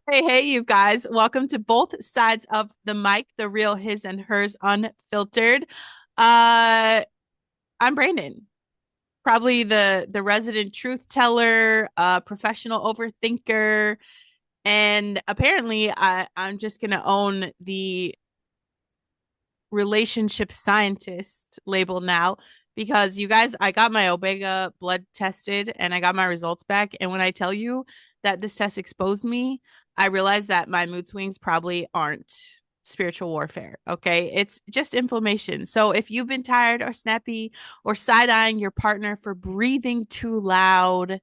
Hey, you guys. Welcome to both sides of the mic, the real his and hers unfiltered. Uh, I'm Brandon, probably the resident truth teller, professional overthinker, and apparently I'm just gonna own the relationship scientist label now because you guys, I got my Omega blood tested and I got my results back. And when I tell you that this test exposed me, I realized that my mood swings probably aren't spiritual warfare. Okay. It's just inflammation. So if you've been tired or snappy or side eyeing your partner for breathing too loud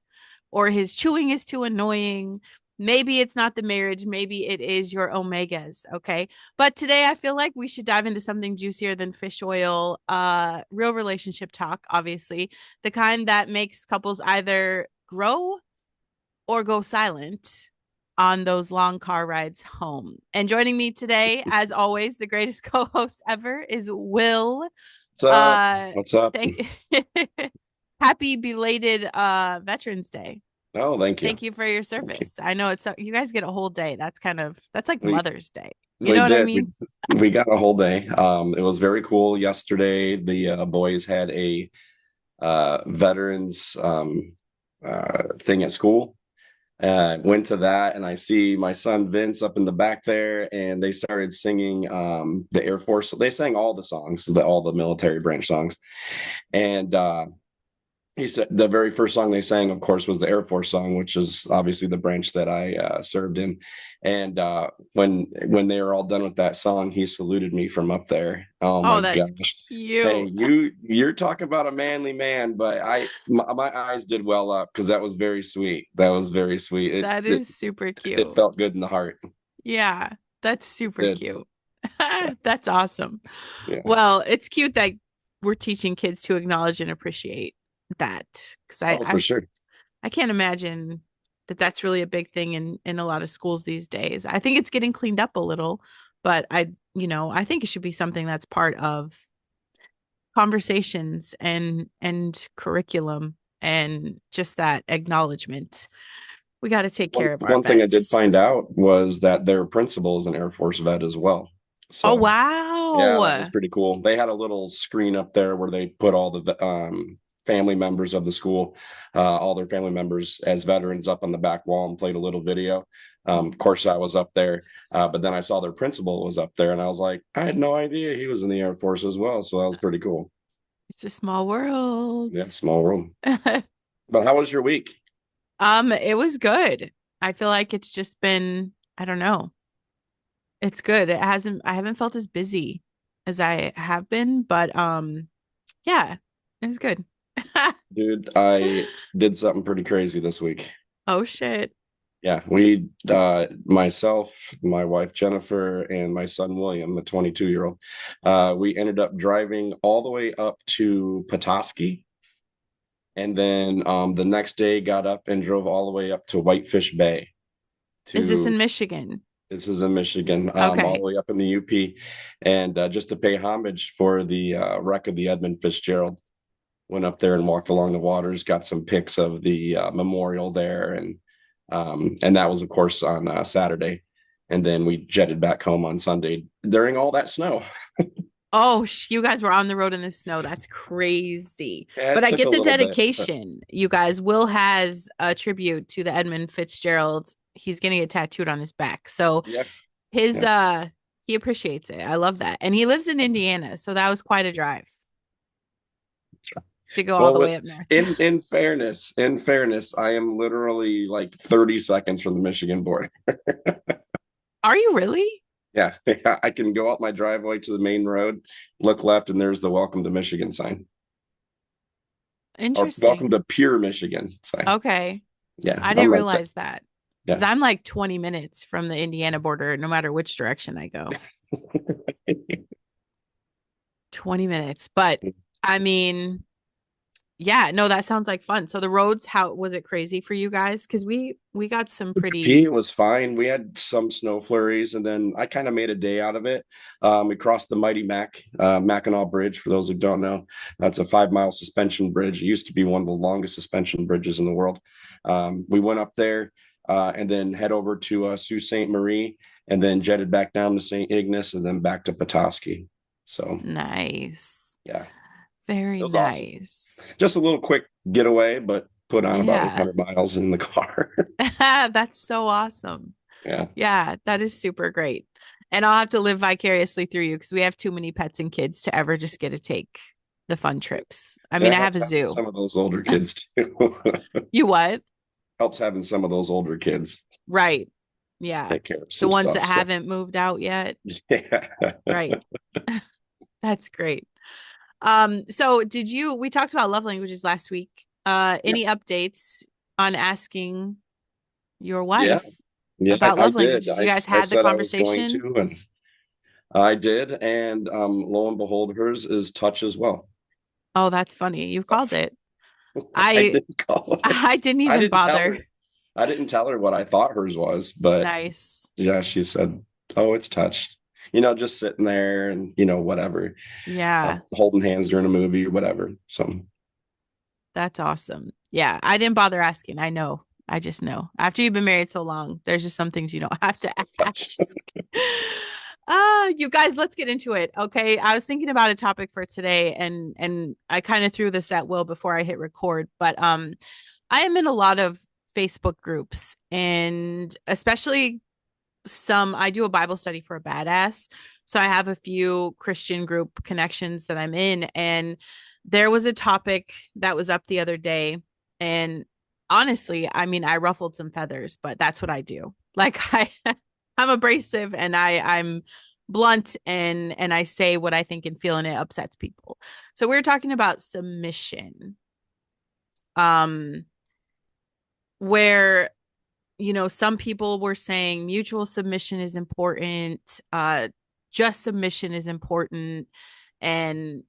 or his chewing is too annoying, maybe it's not the marriage, maybe it is your omegas, okay? But today I feel like we should dive into something juicier than fish oil, real relationship talk, obviously, the kind that makes couples either grow or go silent on those long car rides home. And joining me today, as always, the greatest co-host ever is Will. What's up? Uh What's up? thank Happy belated Veterans Day. Oh, thank you. Thank you for your Thank you. service. I know you guys get a whole day. That's like We Mother's Day. You we know what I did. mean? We got a whole day. It was very cool. Yesterday, the boys had a veterans thing at school. Went to that, and I see my son Vince up in the back there, and they started singing the Air Force. They sang all the songs, all the military branch songs, and he said the very first song they sang, of course, was the Air Force song, which is obviously the branch that I served in. And when they were all done with that song, he saluted me from up there. Oh my Oh, that's gosh! Hey, cute. you're talking about a manly man, but my eyes did well up because that was very sweet. That was very sweet. It That it is super it cute. felt good in the heart. Yeah, that's super It did. cute. Yeah, That's awesome. yeah. Well, it's cute that we're teaching kids to acknowledge and appreciate that because I, Oh, I for sure. I can't imagine that that's really a big thing in a lot of schools these days. I think it's getting cleaned up a little, but I think it should be something that's part of conversations and curriculum and just that acknowledgement. We got to take One care of our one thing I did vets. find out was that their principal is an Air Force vet as well. Oh, So yeah, that was wow. pretty cool. They had a little screen up there where they put all the family members of the school, all their family members as veterans up on the back wall and played a little video. Of course, I was up there, but then I saw their principal was up there, and I was like, I had no idea he was in the Air Force as well. So that was pretty cool. It's a small world. Yeah, small world. But how was your week? It was good. I feel like it's just been, I don't know. It's good. I haven't felt as busy as I have been, but yeah, it was good. Dude, I did something pretty crazy this week. Oh shit. Yeah, myself, my wife Jennifer, and my son William, the 22-year-old, we ended up driving all the way up to Petoskey, and then the next day got up and drove all the way up to Whitefish Bay. Is this To in Michigan? This is in Michigan, all the Okay. way up in the UP, and just to pay homage for the wreck of the Edmund Fitzgerald. Went up there and walked along the waters, got some pics of the memorial there, and that was of course on Saturday, and then we jetted back home on Sunday during all that snow. Oh, you guys were on the road in the snow. That's crazy. Yeah, But it I took a get the little bit, but dedication. You guys, Will has a tribute to the Edmund Fitzgerald. He's getting it tattooed on his back. So yeah, his yeah. he appreciates it. I love that. And he lives in Indiana, so that was quite a drive to go all Well, the way up north. in fairness, I am literally like 30 seconds from the Michigan border. Are you really? Yeah, I can go out my driveway to the main road, look left, and there's the "Welcome to Michigan" sign, or "Welcome Interesting. to Pure Michigan" sign. Okay. Yeah, I I'm didn't right there. realize that because Yeah. I'm like 20 minutes from the Indiana border, no matter which direction I go. 20 minutes. But I mean, Yeah, no, that sounds like fun. So the roads, how was it crazy for you guys? Because we got some pretty. It was fine. We had some snow flurries, and then I kind of made a day out of it. We crossed the mighty Mackinac Bridge. For those who don't know, that's a 5 mile suspension bridge. It used to be one of the longest suspension bridges in the world. We went up there and then head over to Sault Ste. Marie, and then jetted back down to St. Ignace, and then back to Petoskey. So Nice. yeah, it Very was awesome. nice. Just a little quick getaway, but put on about Yeah. 800 miles in the car. That's so awesome. Yeah. Yeah, that is super great. And I'll have to live vicariously through you because we have too many pets and kids to ever just get to take the fun trips. I mean, It I have helps a having zoo. some of those older kids too. You what? Helps having some of those older kids Right. Yeah. take care of The some ones that stuff. So haven't moved out yet. yeah. Right. That's great. So we talked about love languages last week. Yeah. Any updates on asking your Yeah. wife Yeah. about I love did. languages? You guys I had the said I was going conversation? to, and I did. And lo and behold, hers is touch as well. Oh, that's funny. You So called it. I I didn't call it. I didn't I even didn't tell bother. her. I didn't tell her what I thought hers was, but Nice. yeah, she said, "Oh, it's touch." Just sitting there and whatever, Yeah, holding hands during a movie or whatever. So that's awesome. Yeah, I didn't bother asking. I know. I just know. After you've been married so long, there's just some things you don't have to it's touch. ask. You guys, let's get into it. Okay. I was thinking about a topic for today and I kind of threw this at Will before I hit record, but I am in a lot of Facebook groups and especially I do a Bible study for a badass. So I have a few Christian group connections that I'm in. And there was a topic that was up the other day. And honestly, I mean, I ruffled some feathers, but that's what I do. Like I'm abrasive and I'm blunt and I say what I think and feel and it upsets people. So we are talking about submission. Um, where some people were saying mutual submission is important, just submission is important. And,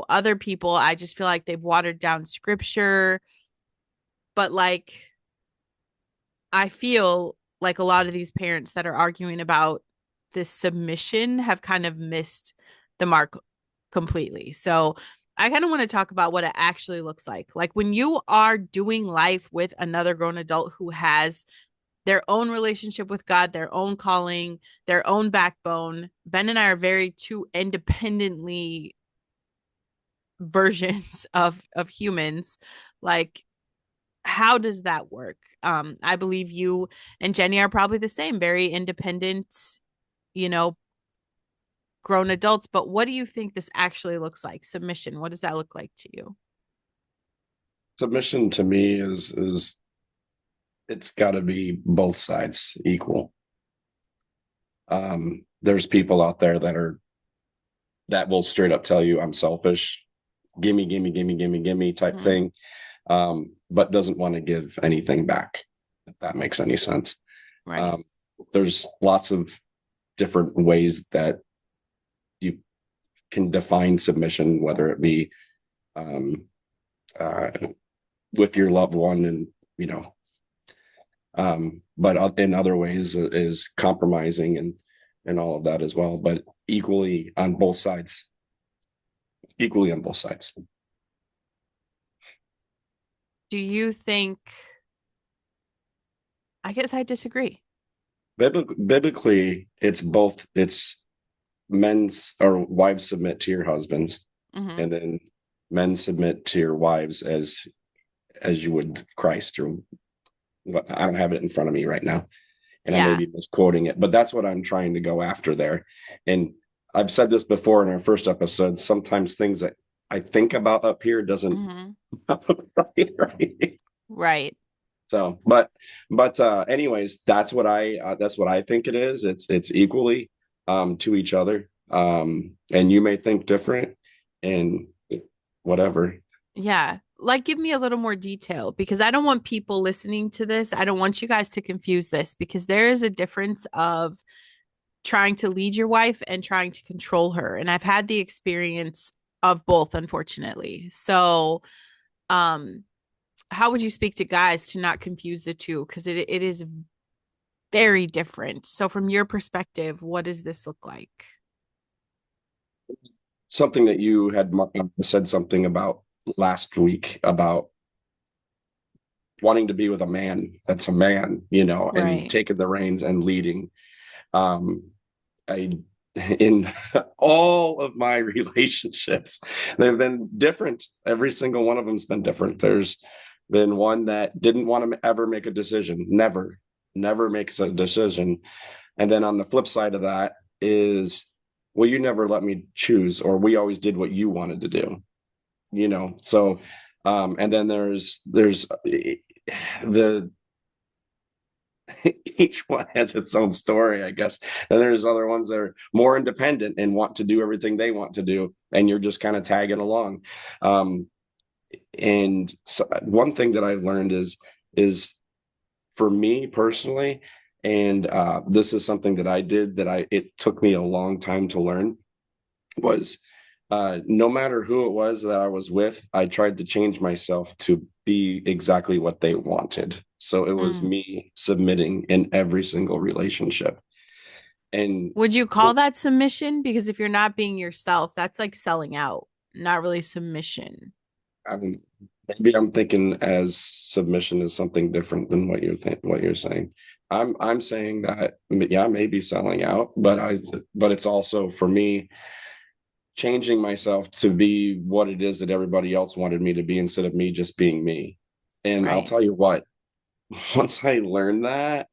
other people, I just feel like they've watered down scripture. But like, I feel like a lot of these parents that are arguing about this submission have kind of missed the mark completely. So I kind of want to talk about what it actually looks like. Like when you are doing life with another grown adult who has their own relationship with God, their own calling, their own backbone. Ben and I are very two independently versions of humans. Like, how does that work? I believe you and Jenny are probably the same, very independent, you know, grown adults. But what do you think this actually looks like? Submission. What does that look like to you? Submission to me is it's got to be both sides equal. There's people out there that will straight up tell you I'm selfish, gimme, gimme, gimme, gimme, gimme type Mm-hmm. thing, but doesn't want to give anything back, if that makes any sense. Right. Um, there's lots of different ways that you can define submission, whether it be um, uh, with your loved one and, you know, but in other ways is compromising and all of that as well, but equally on both sides. Do you think, I guess I disagree. Biblically, it's men's or wives submit to your husbands, Mm-hmm. and then men submit to your wives as you would Christ. Or I don't have it in front of me right now, and I may Yeah. be misquoting it, but that's what I'm trying to go after there. And I've said this before in our first episode. Sometimes things that I think about up here doesn't Mm-hmm. right. Right. So, anyways, that's what I think it is. It's equally to each other. And you may think different and whatever. Yeah. Like, give me a little more detail because I don't want people listening to this. I don't want you guys to confuse this because there is a difference of trying to lead your wife and trying to control her. And I've had the experience of both, unfortunately. So, Um, how would you speak to guys to not confuse the two? Because it is very different. So from your perspective, what does this look like? Something that you had said something about last week about wanting to be with a man that's a man, and Right. taking the reins and leading. Um, I in all of my relationships, they've been different. Every single one of them's been different. There's been one that didn't want to ever make a decision, never makes a decision. And then on the flip side of that is, well, you never let me choose, or we always did what you wanted to do, So, and then there's the each one has its own story, I guess. And there's other ones that are more independent and want to do everything they want to do, and you're just kind of tagging along. Um, and so one thing that I've learned is for me personally, and this is something that I did that it took me a long time to learn, was no matter who it was that I was with, I tried to change myself to be exactly what they wanted. So it was Mm. me submitting in every single relationship. And Would you call that submission? Because if you're not being yourself, that's like selling out, not really submission. I'm, maybe I'm thinking as submission is something different than what you're saying. I'm saying that, yeah, maybe selling out, but it's also for me changing myself to be what it is that everybody else wanted me to be instead of me just being me. And I'll Right. tell you what, once I learned that,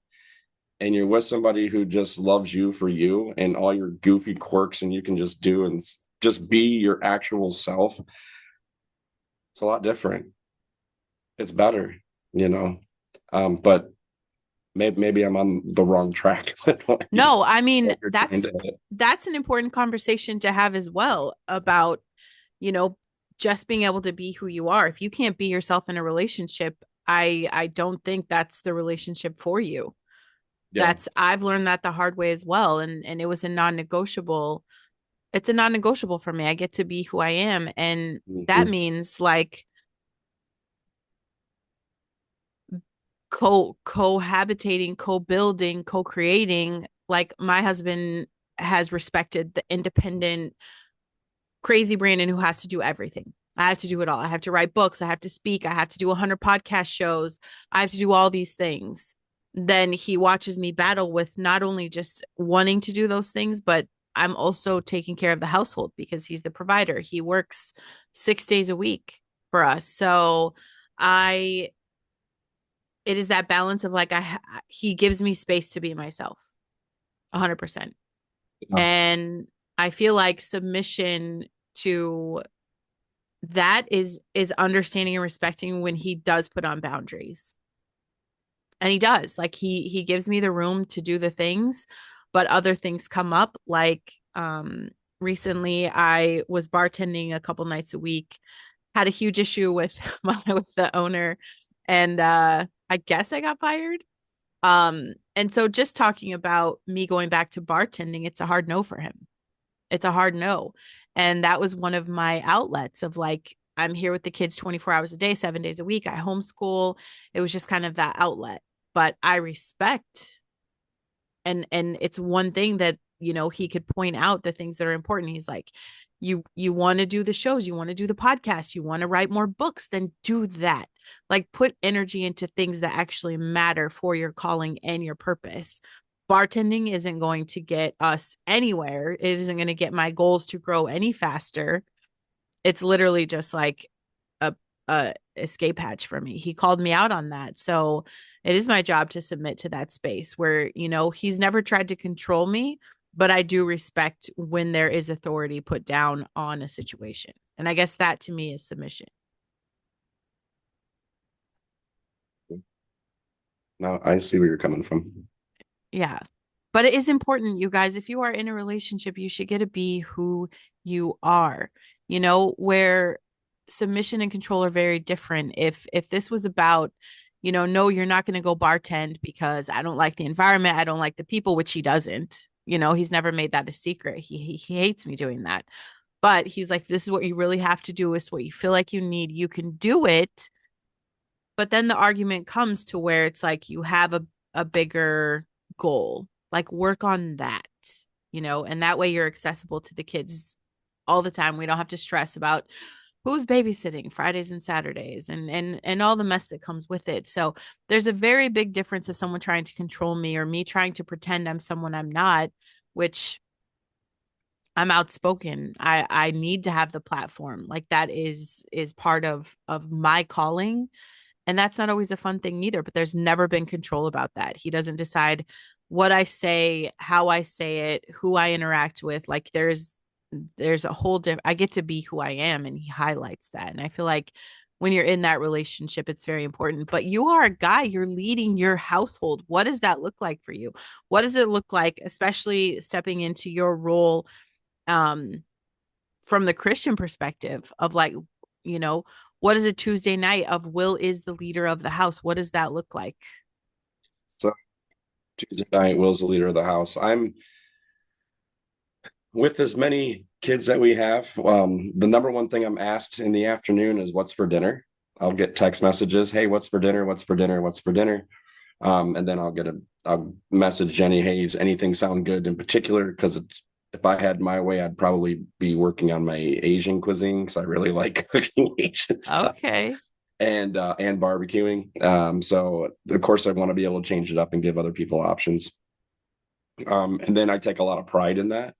and you're with somebody who just loves you for you and all your goofy quirks, and you can just do and just be your actual self, it's a lot different. It's better, you know. But maybe I'm on the wrong track. No, I mean, You're trying that's to. that's an important conversation to have as well about, you know, just being able to be who you are. If you can't be yourself in a relationship, I don't think that's the relationship for you. Yeah. That's I've learned that the hard way as well, and it was a non-negotiable. It's a non-negotiable for me. I get to be who I am, and that Mhm. means like cohabitating, co-building, co-creating. Like my husband has respected the independent crazy Brandon who has to do everything. I have to do it all. I have to write books. I have to speak. I have to do 100 podcast shows. I have to do all these things. Then he watches me battle with not only just wanting to do those things, but I'm also taking care of the household because he's the provider. He works 6 days a week for us. So I, it is that balance of like, he gives me space to be myself 100%. Yeah. And I feel like submission to that is understanding and respecting when he does put on boundaries. And he does. Like he gives me the room to do the things, but other things come up like recently I was bartending a couple nights a week, had a huge issue with with the owner, and I guess I got fired. And so just talking about me going back to bartending, it's a hard no for him. It's a hard no. And that was one of my outlets of like, I'm here with the kids 24 hours a day, 7 days a week. I homeschool. It was just kind of that outlet. But I respect and it's one thing that, he could point out the things that are important. He's like, you want to do the shows, you want to do the podcast, you want to write more books, then do that. Like put energy into things that actually matter for your calling and your purpose. Bartending isn't going to get us anywhere. It isn't going to get my goals to grow any faster. It's literally just like a escape hatch for me. He called me out on that. So it is my job to submit to that space where, he's never tried to control me, but I do respect when there is authority put down on a situation. And I guess that to me is submission. Now I see where you're coming from. Yeah. But it is important, you guys, if you are in a relationship, you should get to be who you are, where submission and control are very different. If this was about, no, you're not going to go bartend because I don't like the environment, I don't like the people, which he doesn't. He's never made that a secret. He hates me doing that. But he's like, this is what you really have to do. Is what you feel like you need. You can do it. But then the argument comes to where it's like you have a bigger goal, like work on that, and that way you're accessible to the kids all the time. We don't have to stress about who's babysitting Fridays and Saturdays and all the mess that comes with it. So there's a very big difference of someone trying to control me or me trying to pretend I'm someone I'm not, which I'm outspoken. I need to have the platform. Like that is part of my calling. And that's not always a fun thing either, but there's never been control about that. He doesn't decide what I say, how I say it, who I interact with. Like there's a whole different, I get to be who I am, and he highlights that. And I feel like when you're in that relationship, it's very important. But you are a guy, you're leading your household. What does that look like for you? What does it look like, especially stepping into your role um from the Christian perspective of like, you know, what is a Tuesday night of Will is the leader of the house? What does that look like? So Tuesday night, Will's the leader of the house. I'm with as many kids that we have. The number one thing I'm asked in the afternoon is what's for dinner. I'll get text messages, hey, what's for dinner? What's for dinner? What's for dinner? And then I'll message Jenny, hey, does anything sound good in particular? Because if I had my way, I'd probably be working on my Asian cuisine because I really like cooking Asian stuff Okay. and barbecuing. So of course I want to be able to change it up and give other people options. And then I take a lot of pride in that.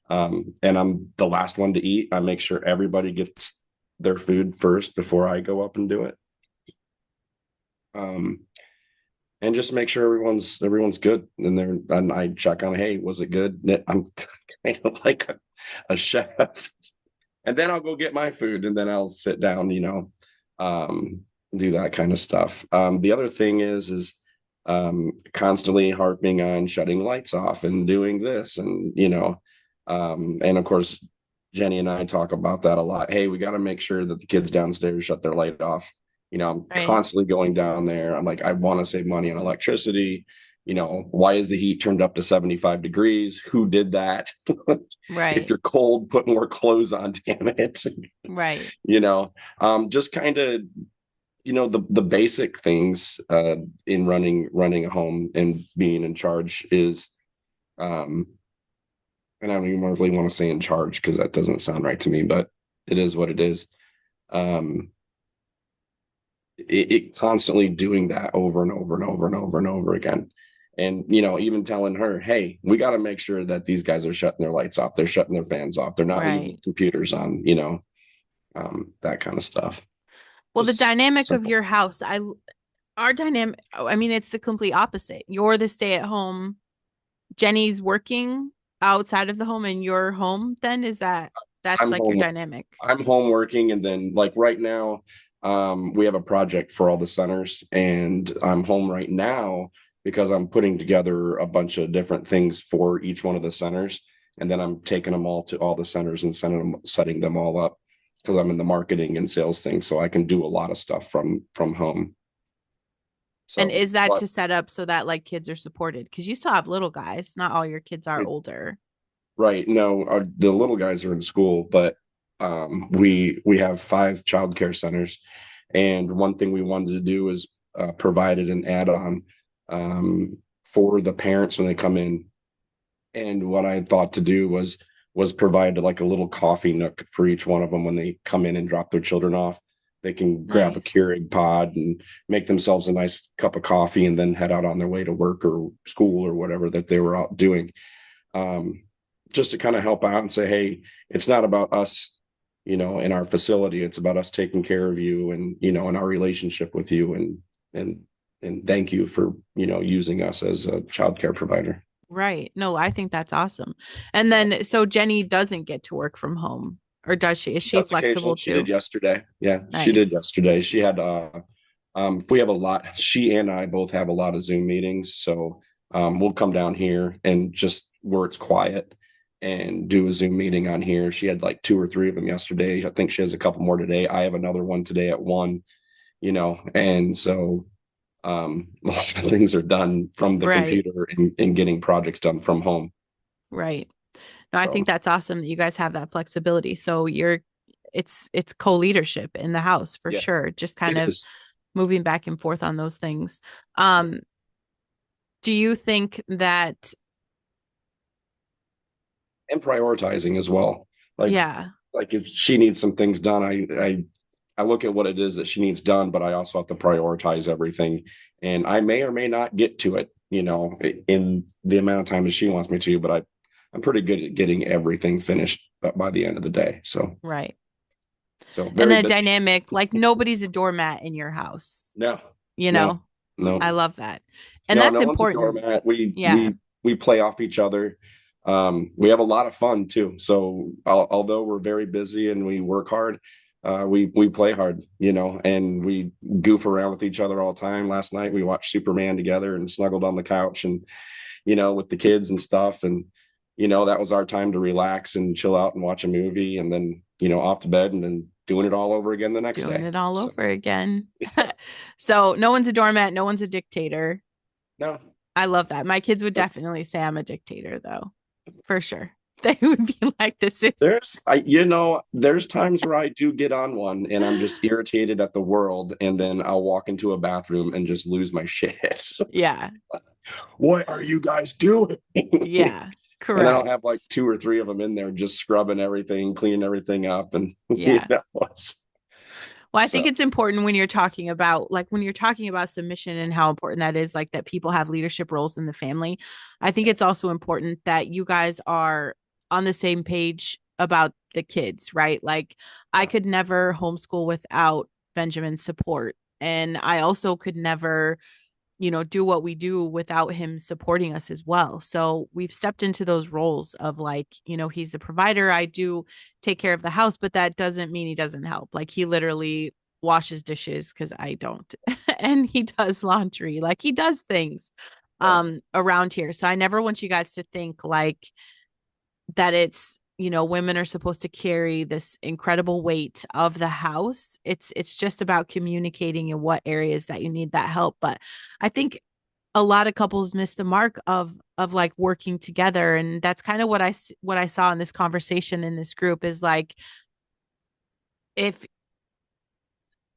And I'm the last one to eat. I make sure everybody gets their food first before I go up and do it. Um, and just make sure everyone's good. And I check on, hey, was it good? I'm kind of like a chef. And then I'll go get my food and then I'll sit down, um, do that kind of stuff. The other thing is constantly harping on shutting lights off and doing this and of course Jenny and I talk about that a lot. Hey, we got to make sure that the kids downstairs shut their light off. I'm Right. constantly going down there. I'm like, I want to save money on electricity. Why is the heat turned up to 75 degrees? Who did that? If Right. you're cold, put more clothes on, damn it. Right. Just kind of the basic things in running a home and being in charge is um and I don't even really want to say in charge because that doesn't sound right to me, but it is what it is. um it constantly doing that over and over and over and over and over again, and even telling her, hey, we got to make sure that these guys are shutting their lights off, they're shutting their fans off, they're not leaving Right. computers on, that kind of stuff. Well, the Just dynamic of simple. your house, our dynamic, I mean, it's the complete opposite. You're the stay at home. Jenny's working outside of the home and you're home then that's I'm like your home. dynamic. I'm home working, and then like right now, we have a project for all the centers, and I'm home right now because I'm putting together a bunch of different things for each one of the centers, and then I'm taking them all to all the centers and setting them all up because I'm in the marketing and sales thing, so I can do a lot of stuff from home. And So, is that but to set up so that like kids are supported? Because you still have little guys. Not all your kids are older. right, no, the little guys are in school, but we have 5 childcare centers. And one thing we wanted to do is provided an add-on for the parents when they come in. And what I thought to do was provide like a little coffee nook for each one of them when they come in and drop their children off. They can grab a Nice. Keurig pod and make themselves a nice cup of coffee and then head out on their way to work or school or whatever that they were out doing. Um, just to kind of help out and say, hey, it's not about us, in our facility. It's about us taking care of you and, in our relationship with you and and thank you for, using us as a childcare provider. Right. No, I think that's awesome. And then so Jenny doesn't get to work from home, or does she? Is she Does occasionally. flexible She did too? yesterday. Yeah, she did Nice. yesterday. She had if we have a lot, she and I both have a lot of Zoom meetings. So we'll come down here and just where it's quiet and do a Zoom meeting on here. She had like 2 or 3 of them yesterday. I think she has a couple more today. I have another one today at 1, and so a lot of things are done from the Right. computer and getting projects done from home. Right. No, I So think that's awesome that you guys have that flexibility. So it's co-leadership in the house for yeah, sure. Just kind it of is. moving back and forth on those things. Yeah. Um, do you think that, And prioritizing as well. Like yeah, like if she needs some things done, I look at what it is that she needs done, but I also have to prioritize everything. And I may or may not get to it, in the amount of time that she wants me to, but I'm pretty good at getting everything finished by the end of the day. right. So And very the busy. dynamic, like nobody's a doormat in your house, No, you no, know? no, I love that. And no, that's no one's a important. doormat. We Yeah. we we play off each other. We have a lot of fun too. So although we're very busy and we work hard, we play hard, and we goof around with each other all the time. Last night we watched Superman together and snuggled on the couch and with the kids and stuff, and that was our time to relax and chill out and watch a movie, and then off to bed and then doing it all over again the next Doing day. it all So over again. So no one's a doormat, no one's a dictator. no, I love that. My kids would definitely say I'm a dictator, though, for sure. They would be like, this is, there's times where I do get on one and I'm just irritated at the world, and then I'll walk into a bathroom and just lose my shit. yeah, What are you guys doing? yeah, And then I'll have like correct. two or three of them in there just scrubbing everything, cleaning everything up, and Yeah. Well, I think so it's important when you're talking about submission and how important that is, like that people have leadership roles in the family. I think it's also important that you guys are on the same page about the kids, right? Like I yeah, could never homeschool without Benjamin's support. And I also could never do what we do without him supporting us as well. So we've stepped into those roles of like, he's the provider. I do take care of the house, but that doesn't mean he doesn't help. Like he literally washes dishes because I don't. And he does laundry. Like he does things yeah. around here. So I never want you guys to think like that it's women are supposed to carry this incredible weight of the house. It's just about communicating in what areas that you need that help. But I think a lot of couples miss the mark of like working together, and that's kind of what I saw in this conversation in this group is like, if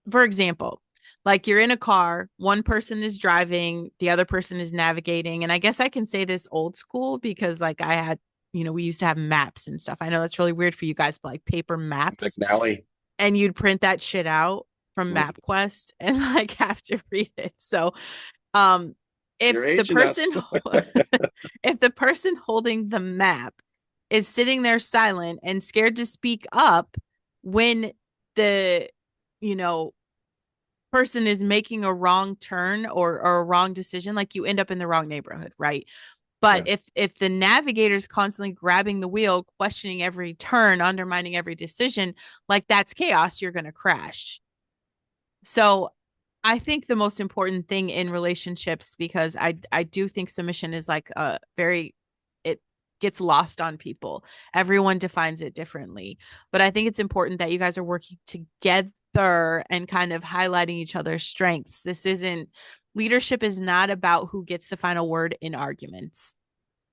for example, like you're in a car, one person is driving, the other person is navigating. And I guess I can say this old school because like I had, we used to have maps and stuff. I know that's really weird for you guys, but like paper maps, McNally. and you'd print that shit out from Mm. MapQuest and like have to read it. So, um, if You're the aging person us. if the person holding the map is sitting there silent and scared to speak up when the you know person is making a wrong turn or a wrong decision, like you end up in the wrong neighborhood, right? But Yeah. if the navigator's constantly grabbing the wheel, questioning every turn, undermining every decision, like that's chaos, you're going to crash. So I think the most important thing in relationships, because I do think submission is like a very, it gets lost on people. Everyone defines it differently. But I think it's important that you guys are working together and kind of highlighting each other's strengths. This isn't Leadership is not about who gets the final word in arguments.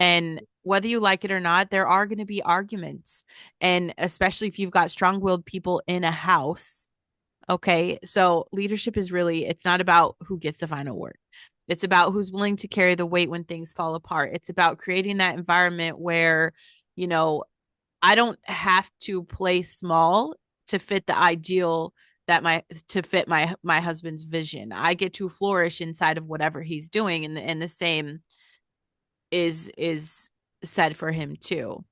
And whether you like it or not, there are going to be arguments. And especially if you've got strong willed people in a house. Okay. So leadership is really, it's not about who gets the final word. It's about who's willing to carry the weight when things fall apart. It's about creating that environment where, you know, I don't have to play small to fit the ideal to fit my husband's vision. I get to flourish inside of whatever he's doing, and the same is said for him too.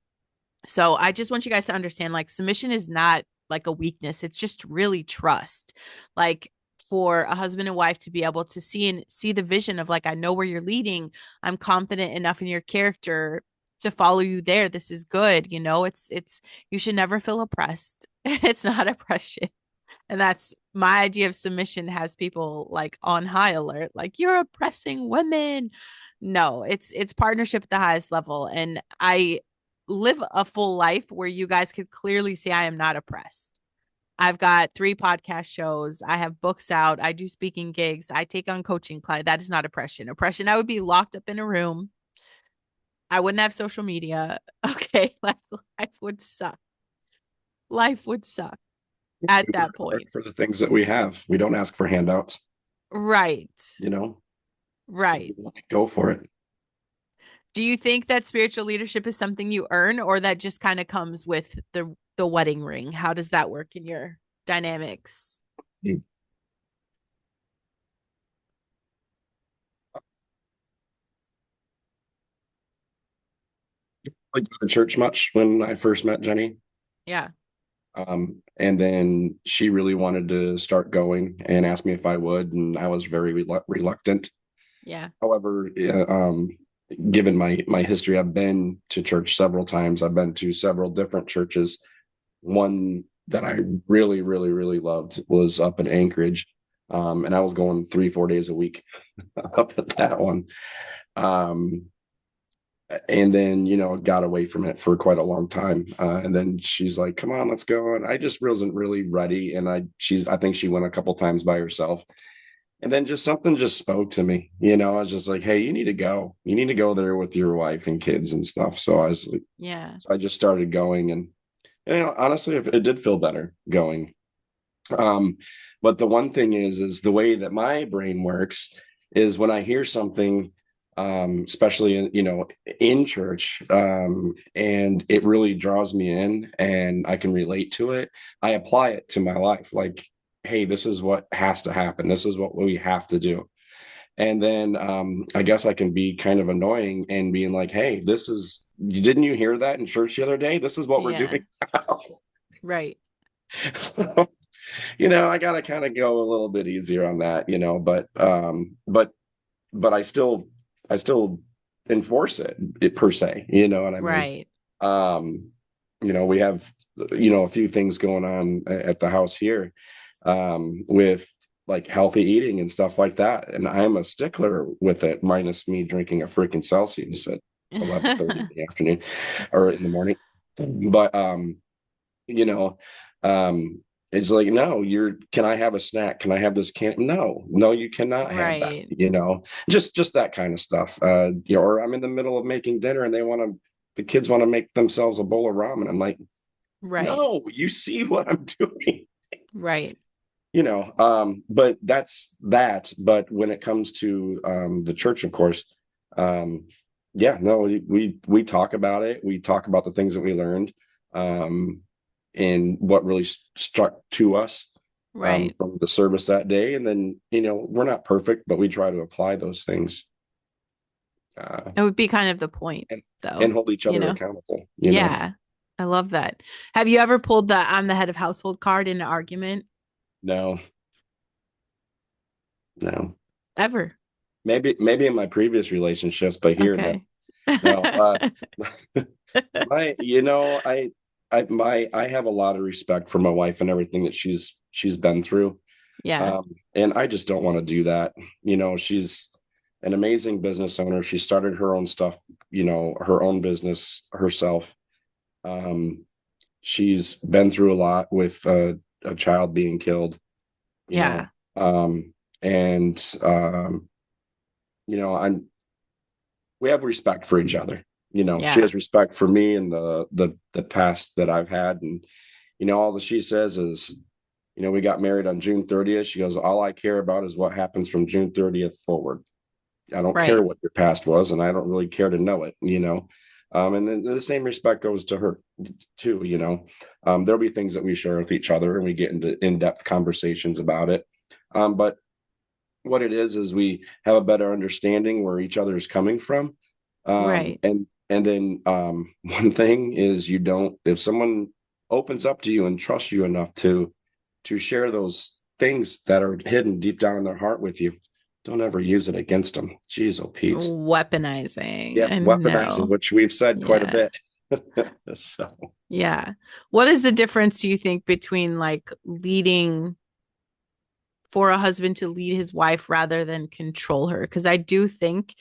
So I just want you guys to understand, like, submission is not like a weakness. It's just really trust. Like, for a husband and wife to be able to see the vision of like, I know where you're leading. I'm confident enough in your character to follow you there. This is good. It's you should never feel oppressed. It's not oppression. And that's my idea of submission, has people like on high alert, like you're oppressing women. No, it's partnership at the highest level. And I live a full life where you guys could clearly see I am not oppressed. I've got 3 podcast shows. I have books out. I do speaking gigs. I take on coaching clients. That is not oppression. Oppression, I would be locked up in a room. I wouldn't have social media. Okay, life would suck. Life would suck at We that work hard point. for the things that we have. We don't ask for handouts, Right. you know. If Right. you want it, go for it. Do you think that spiritual leadership is something you earn or that just kind of comes with the wedding ring? How does that work in your dynamics? I go to church much when I first met Jenny. Yeah. And then she really wanted to start going and asked me if I would, and I was very reluctant. Yeah. However, given my history, I've been to church several times. I've been to several different churches. One that I really, really, really loved was up in Anchorage, and I was going 3-4 days a week up at that one. Um, and then got away from it for quite a long time, and then she's like, come on, let's go, and I just wasn't really ready, and I think she went a couple times by herself, and then just something just spoke to me. I was just like, hey, you need to go there with your wife and kids and stuff. So I was like, Yeah. so I just started going, and honestly, it did feel better going. um but the one thing is the way that my brain works is when I hear something, especially in church, and it really draws me in and I can relate to it, I apply it to my life. Like, hey, this is what has to happen, this is what we have to do. And then I guess I can be kind of annoying and being like, hey, didn't you hear that in church the other day? This is what we're Yeah. doing now. Right. I gotta kind of go a little bit easier on that, but I still enforce it per se, you know what I mean? Right. um we have a few things going on at the house here, with like healthy eating and stuff like that, and I'm a stickler with it, minus me drinking a freaking Celsius at 11:30 in the afternoon or in the morning. But you know um it's like, no, can I have a snack, can I have this, can no, you cannot have that, Right. just that kind of stuff. Or I'm in the middle of making dinner and the kids want to make themselves a bowl of ramen. I'm like, Right. no, you see what I'm doing. Right. But that's that. But when it comes to the church, of course, um yeah, no, we talk about it, we talk about the things that we learned, um and what really struck to us Right. from the service that day. And then we're not perfect, but we try to apply those things, uh It would be kind of the point, and, and though, hold each you other know? accountable. Yeah. I love that. Have you ever pulled the I'm the head of household card in an argument? No, no. Ever? Maybe in my previous relationships, but here, no. Okay. No. My I have a lot of respect for my wife and everything that she's been through. Yeah. And I just don't want to do that. She's an amazing business owner. She started her own stuff, her own business herself. um she's been through a lot with a child being killed, you know Yeah. and I'm we have respect for each other. She Yeah. has respect for me and the past that I've had. And all that she says is, we got married on June 30th. She goes, all I care about is what happens from June 30th forward. I don't care Right. what your past was, and I don't really care to know it. And then the same respect goes to her too. There'll be things that we share with each other and we get into in-depth conversations about it. But what it is we have a better understanding where each other is coming from. Right. And then one thing is, you don't if someone opens up to you and trusts you enough to share those things that are hidden deep down in their heart with you, don't ever use it against them. Jeez, oh Pete. Weaponizing. Yeah, I weaponizing, know. which we've said quite a Yeah. bit. So Yeah. What is the difference, do you think, between like leading for a husband to lead his wife rather than control her? Because I do think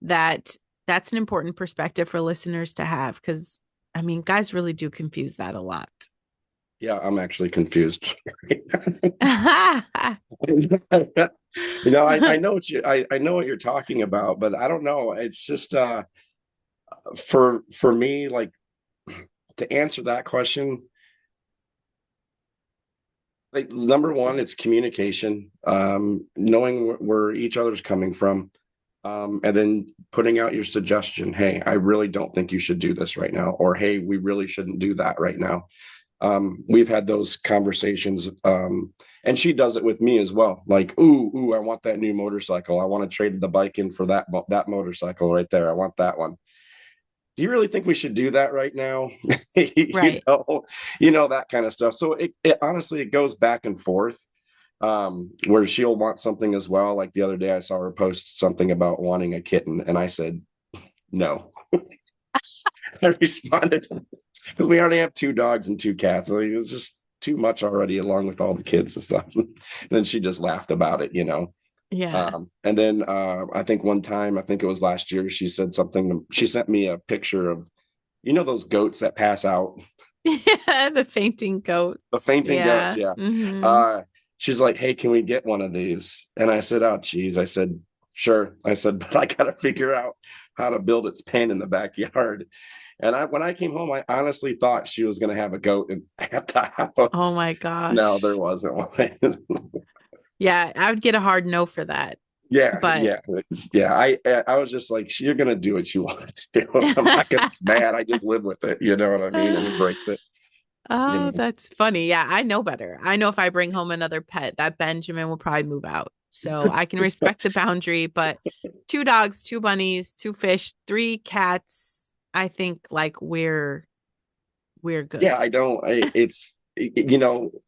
that that's an important perspective for listeners to have. Because I mean, guys really do confuse that a lot. yeah, I'm actually confused. Yeah. I know what you're talking about, but I don't know. It's just For me, like, to answer that question, like, number one, it's communication, knowing where each other's coming from, and then putting out your suggestion. Hey, I really don't think you should do this right now, or hey, we really shouldn't do that right now. We've had those conversations, and she does it with me as well. Like, ooh, I want that new motorcycle. I want to trade the bike in for that motorcycle right there. I want that one. Do you really think we should do that right now? you Right. know, that kind of stuff. So it honestly, it goes back and forth, where she'll want something as well. Like the other day I saw her post something about wanting a kitten, and I said no. I responded because we already have two dogs and two cats. Like, it's just too much already, along with all the kids and stuff. And then she just laughed about it. Yeah. And then I think one time, I think it was last year, she said something. She sent me a picture of, those goats that pass out, Yeah, the fainting the goats. fainting goats. Yeah. Yeah. Hmm. Uh, she's like, "Hey, can we get one of these?" And I said, "Oh, geez." I said, "Sure." I said, "But I got to figure out how to build its pen in the backyard." And when I came home, I honestly thought she was going to have a goat at the Oh house. my No, there gosh. wasn't one. Yeah, I would get a hard no for that. Yeah, But yeah, yeah. I was just like, you're gonna do what you want to do. I'm not gonna be mad. I just live with it. You know what I mean? And embrace it. You oh, know. that's funny. Yeah, I know better. I know if I bring home another pet, that Benjamin will probably move out. So I can respect the boundary, but two dogs, two bunnies, two fish, three cats, I think like we're Yeah, good. I don't. It's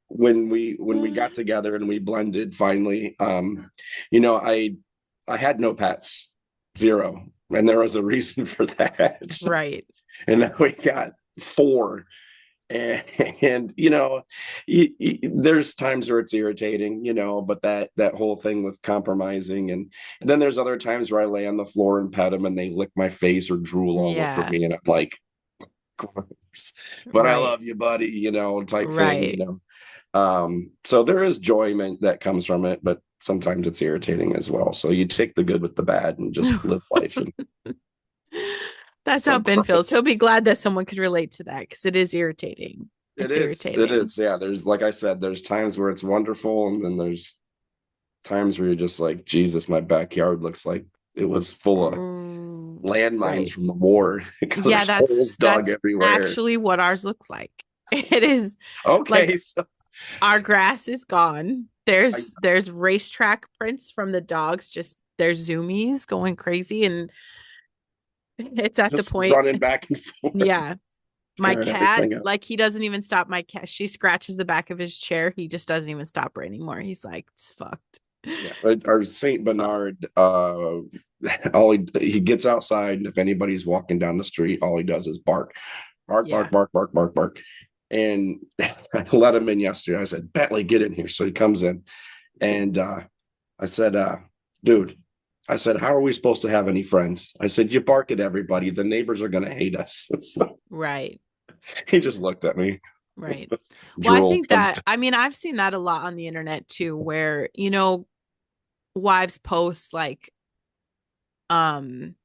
when we got together and we blended finally. I had no pets, zero, and there was a reason for that. Right. And then we got four. and, and there's times where it's irritating, but that whole thing with compromising, and then there's other times where I lay on the floor and pet them and they lick my face or drool all over Yeah. me, and I'm like, gross, but I Right. love you, buddy, type thing. Right. So there is enjoyment that comes from it, but sometimes it's irritating as well. So you take the good with the bad and just live life. And That's how so Ben feels. gross. He'll be glad that someone could relate to that because it is irritating. It It's is. It irritating. is. Yeah. There's, like I said, there's times where it's wonderful, and then there's times where you're just like, Jesus, my backyard looks like it was full of landmines Right. from the war because Yeah, there's holes dug that's everywhere. actually what ours looks like. It is like Okay, so our grass is gone. I There's racetrack prints from the dogs, just there's zoomies going crazy, and it's at the just point. running back and forth, Yeah. My tearing cat, everything up. like he doesn't even stop my cat. She scratches the back of his chair. He just doesn't even stop her anymore. He's like, it's fucked. Yeah, our Saint Uh, Bernard, all he gets outside, and if anybody's walking down the street, all he does is bark, bark, bark, yeah. bark, bark, bark, bark. And I let him in yesterday. I said, Bentley, get in here. So he comes in, and I said, dude, I said, how are we supposed to have any friends? I said, you bark at everybody, the neighbors are going to hate us. So Right. he just looked at me, Right. Well, I drool think coming. that, I mean, I've seen that a lot on the internet too, where, wives post like, um,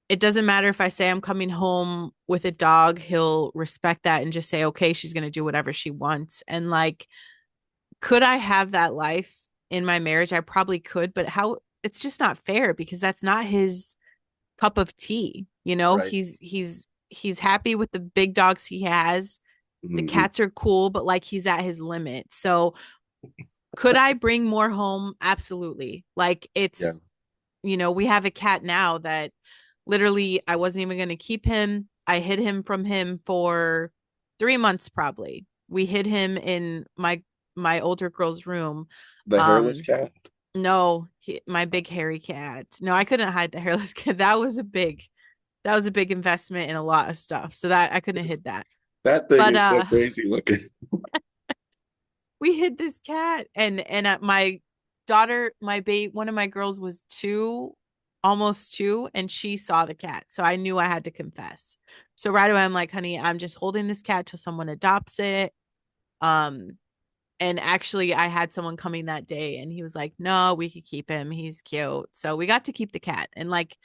it doesn't matter if I say I'm coming home with a dog, he'll respect that and just say, okay, she's going to do whatever she wants. And like, could I have that life in my marriage? I probably could, but how it's just not fair because that's not his cup of tea. Right. He's happy with the big dogs he has. The Mm-hmm. cats are cool, but like he's at his limit. So could I bring more home? Absolutely. Like Yeah. we have a cat now that literally I wasn't even going to keep him. I hid him from him for 3 months probably. We hid him in my older girl's room. The hairless Um cat. no, my big hairy cat. No, I couldn't hide the hairless cat. That was a big investment in a lot of stuff. So that I couldn't have hid that. That thing But is so crazy looking. we hid this cat and my daughter, one of my girls was 2, almost 2, and she saw the cat. So I knew I had to confess. So right away I'm like, honey, I'm just holding this cat till someone adopts it. Um and actually I had someone coming that day and he was like, no, we could keep him. He's cute. So we got to keep the cat. And like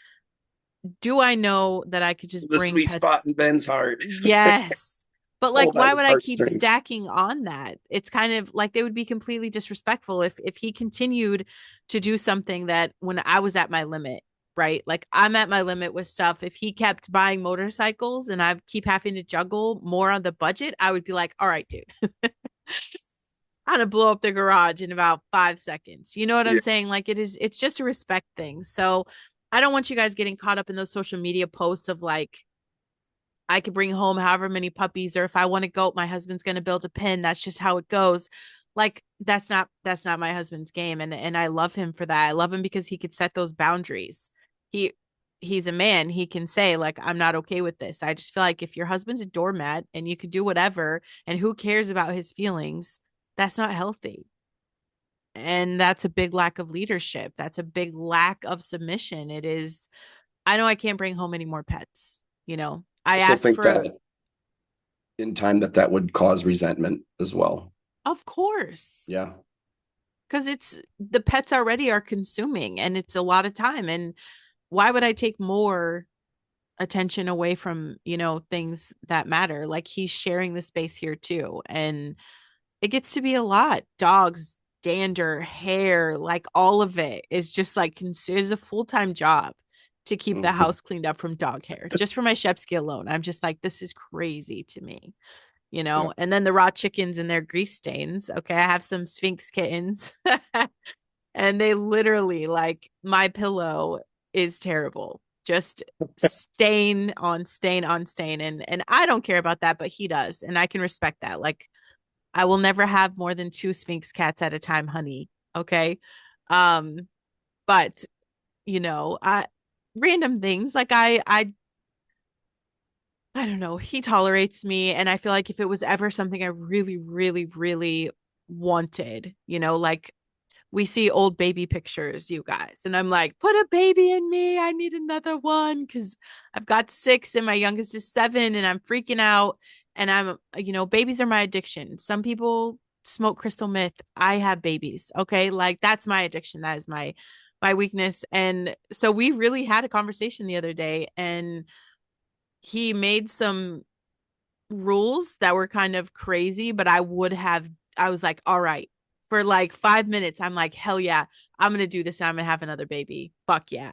do I know that I could just The bring sweet spot pets? in Ben's heart. Yes. But like, Pulled at why his would I keep heartstrings. stacking on that? It's kind of like they would be completely disrespectful if he continued to do something that when I was at my limit, right? Like I'm at my limit with stuff. If he kept buying motorcycles and I keep having to juggle more on the budget, I would be like, all right, dude, I'm gonna blow up the garage in about 5 seconds. You know what I'm Yeah. saying? Like it's just a respect thing. So I don't want you guys getting caught up in those social media posts of like, I could bring home however many puppies, or if I want a goat, my husband's going to build a pen. That's just how it goes. Like that's not my husband's game, and I love him for that. I love him because he could set those boundaries. He he's a man. He can say like, I'm not okay with this. I just feel like if your husband's a doormat and you could do whatever, and who cares about his feelings, that's not healthy. And that's a big lack of leadership. That's a big lack of submission. It is. I know I can't bring home any more pets. I Also ask think for. that in time that would cause resentment as well. Of course. Yeah. Because it's the pets already are consuming and it's a lot of time. And why would I take more attention away from, things that matter? Like he's sharing the space here too. And it gets to be a lot. Dogs, dander, hair, like all of it is just like is a full-time job to keep the Mhm. house cleaned up from dog hair. Just for my Shepsky alone. I'm just like, this is crazy to me. Yeah. And then the raw chickens and their grease stains. Okay, I have some Sphinx kittens, and they literally like my pillow is terrible. Just stain on stain on stain, and I don't care about that, but he does, and I can respect that. Like I will never have more than two Sphinx cats at a time, honey. Okay, um, but I random things like I don't know. He tolerates me. And I feel like if it was ever something I really, really, really wanted, like we see old baby pictures, you guys. And I'm like, put a baby in me. I need another one because I've got six and my youngest is 7 and I'm freaking out. And babies are my addiction. Some people smoke crystal meth. I have babies. Okay. Like that's my addiction. That is my weakness. And so we really had a conversation the other day and he made some rules that were kind of crazy, but I was like, all right, for like 5 minutes, I'm like, hell yeah, I'm gonna do this and I'm gonna have another baby. Fuck yeah.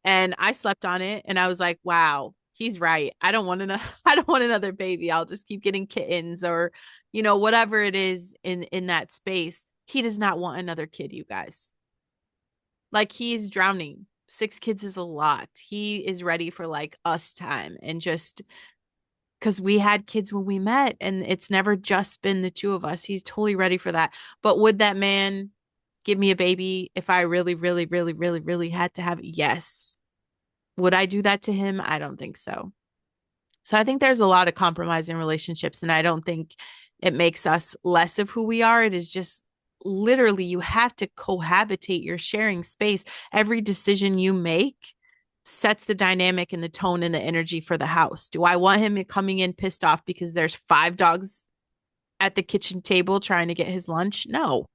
And I slept on it and I was like, wow, he's right. I don't want to I don't want another baby. I'll just keep getting kittens or, whatever it is in that space. He does not want another kid, you guys. Like he's drowning. 6 kids is a lot. He is ready for like us time and just because we had kids when we met and it's never just been the two of us. He's totally ready for that. But would that man give me a baby if I really, really, really, really, really had to have it? Yes. Would I do that to him? I don't think so. So I think there's a lot of compromise in relationships, and I don't think it makes us less of who we are. It is just literally you have to cohabitate. You're sharing space. Every decision you make sets the dynamic and the tone and the energy for the house. Do I want him coming in pissed off because there's 5 dogs at the kitchen table trying to get his lunch? No.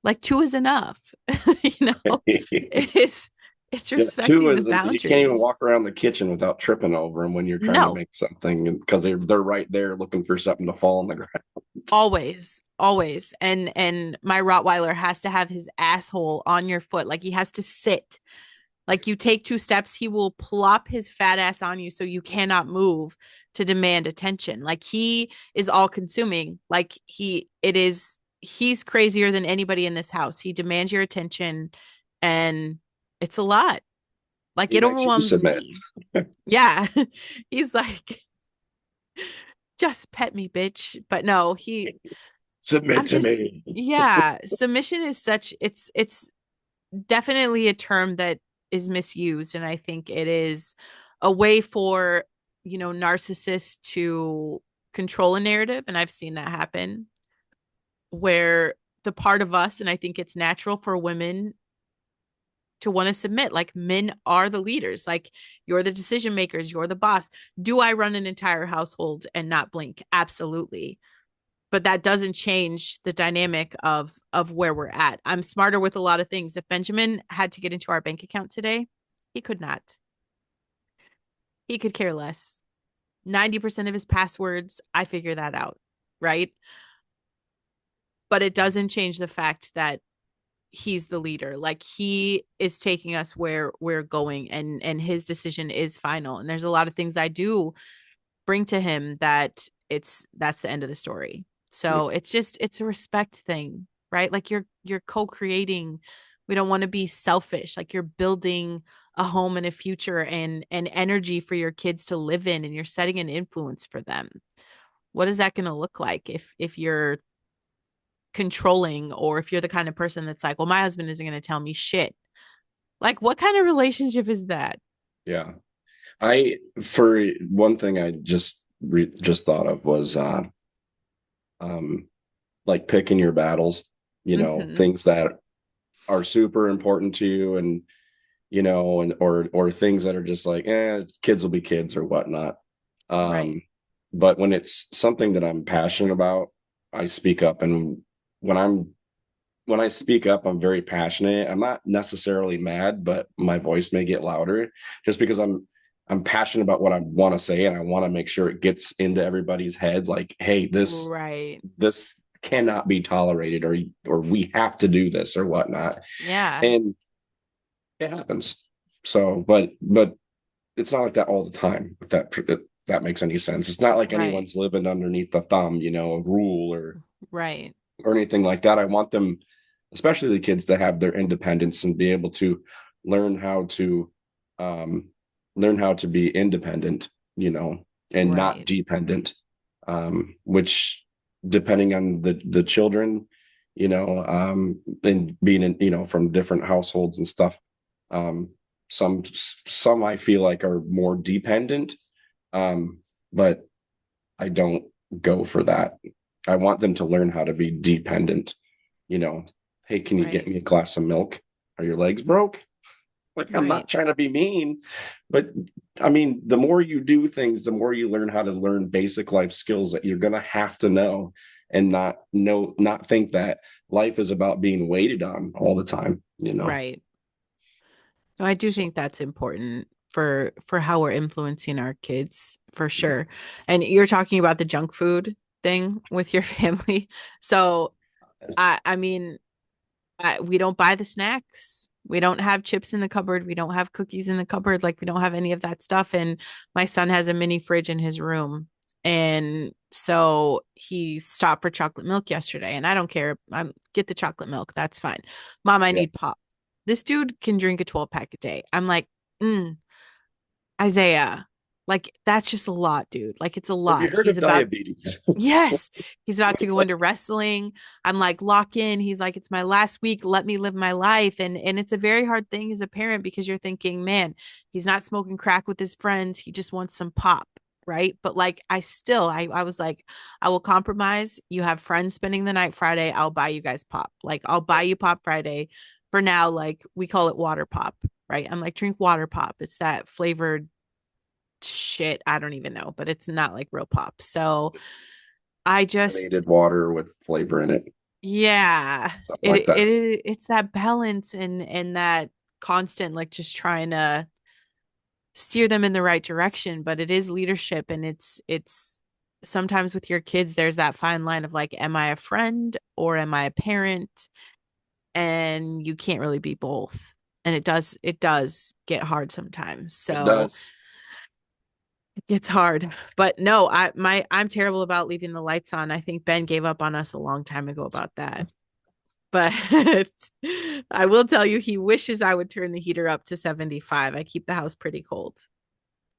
Like 2 is enough. you know, it's it's Yeah, two respecting the is you can't even walk boundaries. around the kitchen without tripping over them when you're trying to No, make something because they're right there looking for something to fall on the ground. always. And my Rottweiler has to have his asshole on your foot. Like he has to sit. Like you take 2 steps, he will plop his fat ass on you so you cannot move to demand attention. Like he is all consuming. Like he's crazier than anybody in this house. He demands your attention and it's a lot. Like He it makes you overwhelms submit. me. Yeah. He's like, just pet me, bitch. But no, Submit I'm to just, me. yeah. Submission is it's definitely a term that is misused. And I think it is a way for, narcissists to control a narrative. And I've seen that happen where the part of us, and I think it's natural for women to want to submit. Like men are the leaders, like you're the decision makers, you're the boss. Do I run an entire household and not blink? Absolutely. But that doesn't change the dynamic of where we're at. I'm smarter with a lot of things. If Benjamin had to get into our bank account today, he could not. He could care less. 90% of his passwords, I figure that out, right? But it doesn't change the fact that he's the leader. Like he is taking us where we're going, and his decision is final. And there's a lot of things I do bring to him that that's the end of the story. So it's a respect thing, right? Like you're co-creating. We don't want to be selfish. Like you're building a home and a future and energy for your kids to live in, and you're setting an influence for them. What is that going to look like if you're controlling, or if you're the kind of person that's like, well, my husband isn't going to tell me shit? Like what kind of relationship is that? Yeah. For one thing, I just thought of was um, like picking your battles, Mm-hmm. things that are super important to you, and or things that are just like, kids will be kids or whatnot. Right. Um, but when it's something that I'm passionate about, I speak up. And when I'm when I speak up, I'm very passionate. I'm not necessarily mad, but my voice may get louder just because I'm passionate about what I want to say, and I want to make sure it gets into everybody's head. Like, hey, Right. this cannot be tolerated, or we have to do this or whatnot. Yeah. And it happens. So, but it's not like that all the time. If that makes any sense. It's not like Right. anyone's living underneath the thumb, of rule Right. or anything like that. I want them, especially the kids, to have their independence and be able to learn how to um, learn how to be independent, and not Right. dependent. Which, depending on the children, and being in, from different households and stuff. Um, some I feel like are more dependent, but I don't go for that. I want them to learn how to be dependent. You know, hey, can you get Right. me a glass of milk? Are your legs broke? Like, I'm Right. not trying to be mean, but I mean, the more you do things, the more you learn how to learn basic life skills that you're gonna have to know, and not think that life is about being waited on all the time. Right. So I do So think that's important for how we're influencing our kids for sure. And you're talking about the junk food thing with your family. So I mean, we don't buy the snacks. We don't have chips in the cupboard. We don't have cookies in the cupboard. Like we don't have any of that stuff. And my son has a mini fridge in his room. And so he stopped for chocolate milk yesterday. And I don't care. I'm get the chocolate milk. That's fine. Mom, I yeah. need pop. This dude can drink a 12 pack a day. I'm like, mm, Isaiah, like that's just a lot, dude. Like it's a Have you lot. heard He's of about diabetes? Yes, he's about to It's go like, into wrestling. I'm like, lock in. He's like, it's my last week. Let me live my life. And it's a very hard thing as a parent because you're thinking, man, he's not smoking crack with his friends. He just wants some pop, right? But like, I was like, I will compromise. You have friends spending the night Friday. I'll buy you guys pop. Like, I'll buy you pop Friday. For now, like we call it water pop, right? I'm like, drink water pop. It's that flavored shit. I don't even know, but it's not like real pop. So I just carbonated water with flavor in it, yeah, something like that. it's that balance and that constant like just trying to steer them in the right direction, but it is leadership, and it's sometimes with your kids there's that fine line of like, am I a friend or am I a parent? And you can't really be both. And it does get hard sometimes. It So does. it's hard. But no, I'm terrible about leaving the lights on. I think Ben gave up on us a long time ago about that. But I will tell you, he wishes I would turn the heater up to 75. I keep the house pretty cold.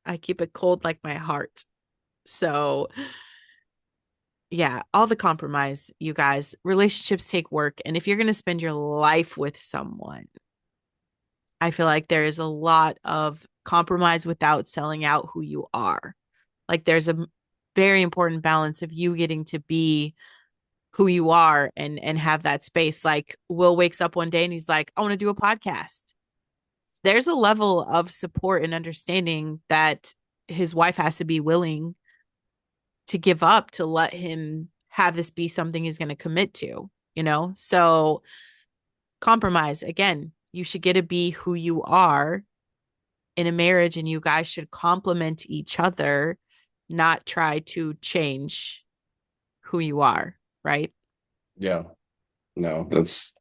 I keep it cold like my heart. So, yeah, all the compromise, you guys. Relationships take work. And if you're going to spend your life with someone, I feel like there is a lot of compromise without selling out who you are. Like, there's a very important balance of you getting to be who you are and have that space. Like Will wakes up one day and he's like, I want to do a podcast. There's a level of support and understanding that his wife has to be willing to give up to let him have this be something he's going to commit to, you know? So compromise again, you should get to be who you are in a marriage and you guys should complement each other, not try to change who you are, right? Yeah. No, it's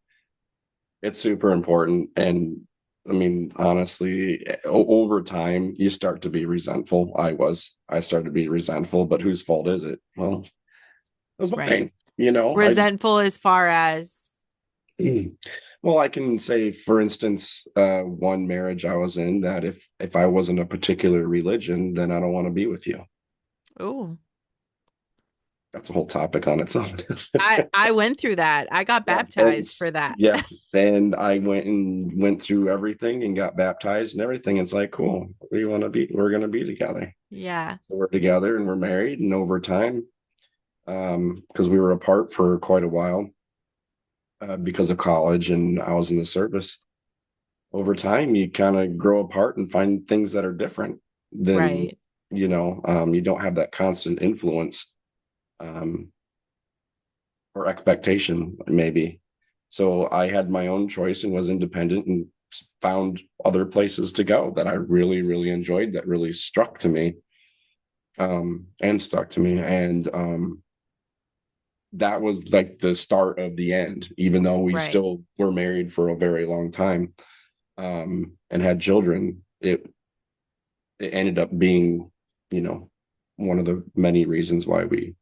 super important. And I mean, honestly, over time, you start to be resentful. I started to be resentful, but whose fault is it? Well, it was Right. mine. You know, Resentful as far as, well, I can say, for instance, one marriage I was in, that if I wasn't a particular religion, then I don't want to be with you. oh, That's a whole topic on its own. I went through that. I got Yeah. And baptized for that. yeah. Then I went through everything and got baptized and everything. It's like, cool. We want to be, we're gonna be together. Yeah. So we're together and we're married, and over time, because we were apart for quite a while, because of college and I was in the service. Over time, you kind of grow apart and find things that are different than, Right. you don't have that constant influence, um, or expectation, maybe. So I had my own choice and was independent and found other places to go that I really, really enjoyed, that really struck to me, and stuck to me. And that was like the start of the end, even though we Right. still were married for a very long time, and had children. It ended up being, you know, one of the many reasons why we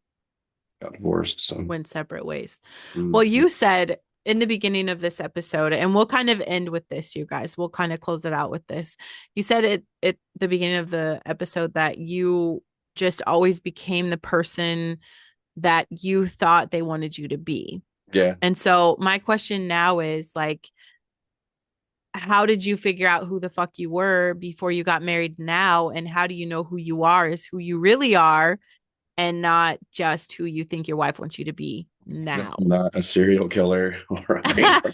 got divorced. So, Went separate ways. Well, mhm. you said in the beginning of this episode, and we'll kind of end with this, you guys. We'll kind of close it out with this. You said it at the beginning of the episode that you just always became the person that you thought they wanted you to be. Yeah. And so my question now is like, how did you figure out who the fuck you were before you got married now? And how do you know who you are is who you really are and not just who you think your wife wants you to be Yeah, now? I'm not a serial killer or a bank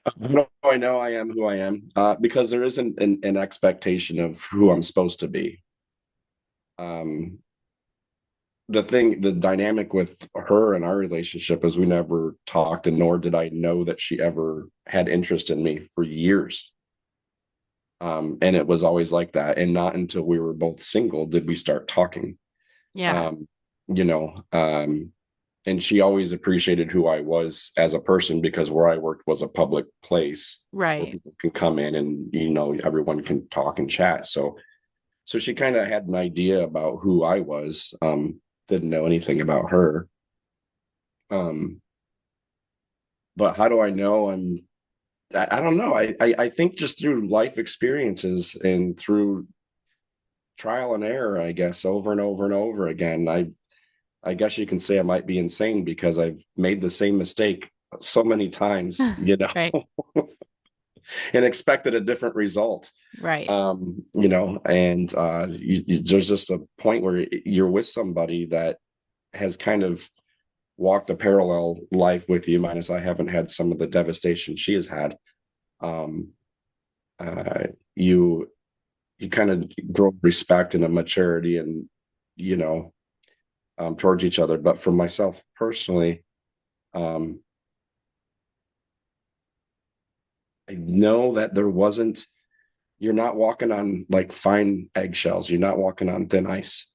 How do I know I am who I am? Because there isn't an expectation of who I'm supposed to be. Um, the dynamic with her and our relationship is we never talked, and nor did I know that she ever had interest in me for years. And it was always like that. And not until we were both single did we start talking. Yeah, Um, you know, and she always appreciated who I was as a person, because where I worked was a public place where right. people can come in and, everyone can talk and chat. So she kind of had an idea about who I was, didn't know anything about her. Um, but how do I know I don't know. I think just through life experiences and through trial and error, I guess, over and over and over again. I guess you can say I might be insane because I've made the same mistake so many times, Right, and expected a different result. right. And there's just a point where you're with somebody that has kind of walked a parallel life with you, minus I haven't had some of the devastation she has had. Um, uh, you you kind of grow respect and a maturity, and you know towards each other. But for myself personally, um, I know that there wasn't. You're not walking on like fine eggshells. You're not walking on thin ice.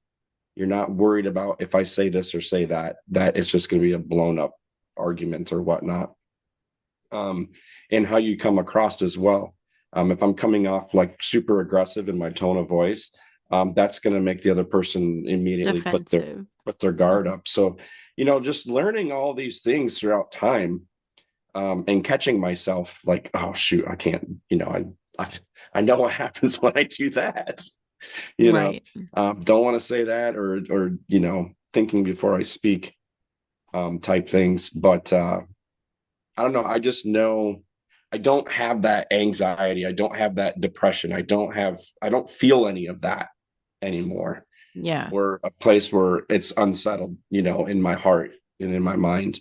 You're not worried about, if I say this or say that, that it's just going to be a blown up argument or whatnot. And how you come across as well. If I'm coming off like super aggressive in my tone of voice, that's going to make the other person immediately Defensive. put their guard Mhm. up. So, just learning all these things throughout time, and catching myself like, oh shoot, I can't, I I know what happens when I do that. you know, Right. don't want to say that, or thinking before I speak, type things. But I don't know. I just know I don't have that anxiety. I don't have that depression. I don't feel any of that anymore. Yeah. We're a place where it's unsettled, in my heart and in my mind,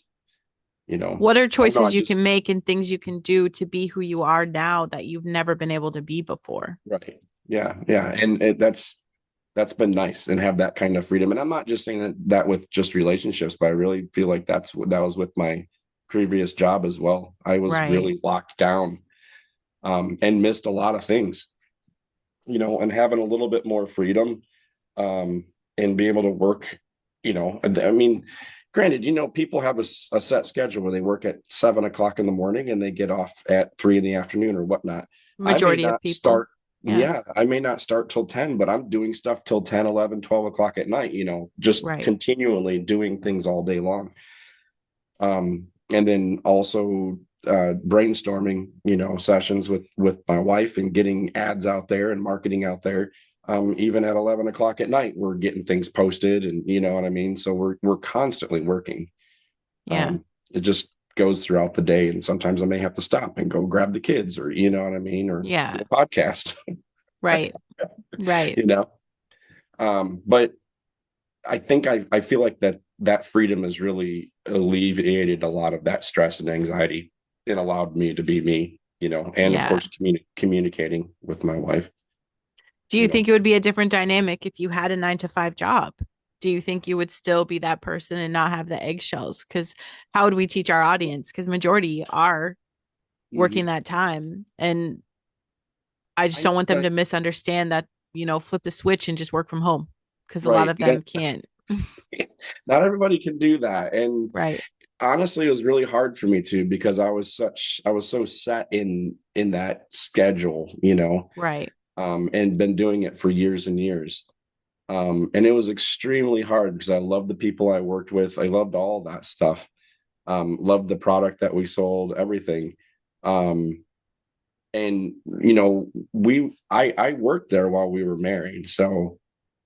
What are I don't know. I choices you just, can make and things you can do to be who you are now that you've never been able to be before? right. Yeah. Yeah. And that's been nice, and have that kind of freedom. And I'm not just saying that with just relationships, but I really feel like that was with my previous job as well. I was Right. really locked down, and missed a lot of things, and having a little bit more freedom, and be able to work, I mean, granted, people have a set schedule where they work at 7 o'clock in the morning and they get off at 3 in the afternoon or whatnot. I may Majority of not people. start, Yeah. yeah, I may not start till 10, but I'm doing stuff till 10, 11, 12 o'clock at night, just Right. continually doing things all day long. And then also brainstorming, sessions with my wife and getting ads out there and marketing out there. Even at 11 o'clock at night, we're getting things posted, and you know what I mean. So we're constantly working. Yeah. It just goes throughout the day, and sometimes I may have to stop and go grab the kids, or you know what I mean, or Yeah. do a podcast. Right. Right. you know. But I think I feel like that freedom has really alleviated a lot of that stress and anxiety and allowed me to be me, and of Yeah. course communicating with my wife, Do you you know. think it would be a different dynamic if you had a 9 to 5 job? Do you think you would still be that person and not have the eggshells? Because how would we teach our audience? Because majority are Mhm. working that time. And I just I don't know want them that, to misunderstand that, flip the switch and just work from home. Because a lot right. of them can't. Not everybody can do that. And Right. honestly, it was really hard for me too, because I was so set in that schedule, Right. and been doing it for years and years. And it was extremely hard because I loved the people I worked with. I loved all that stuff. Loved the product that we sold, everything. Um, and I worked there while we were married, so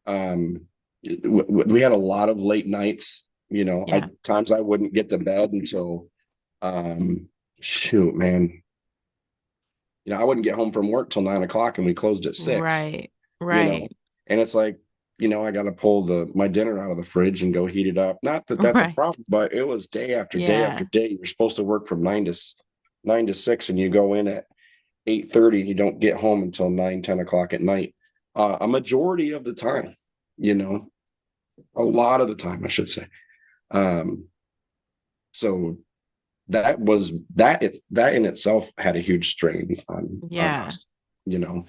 we had a lot of late nights. Yeah. Times I wouldn't get to bed until, shoot, man, I wouldn't get home from work till 9 o'clock, and we closed at 6. Right. you know, Right. and it's like, I got to pull my dinner out of the fridge and go heat it up. Not that that's a Right. problem, but it was day after day after Yeah. day. You're supposed to work from 9 to 6, and you go in at 8:30 and you don't get home until 9, 10 o'clock at night. A majority of the time, you know, a lot of the time, I should say. Um, so that in itself had a huge strain on Yeah. us, you know.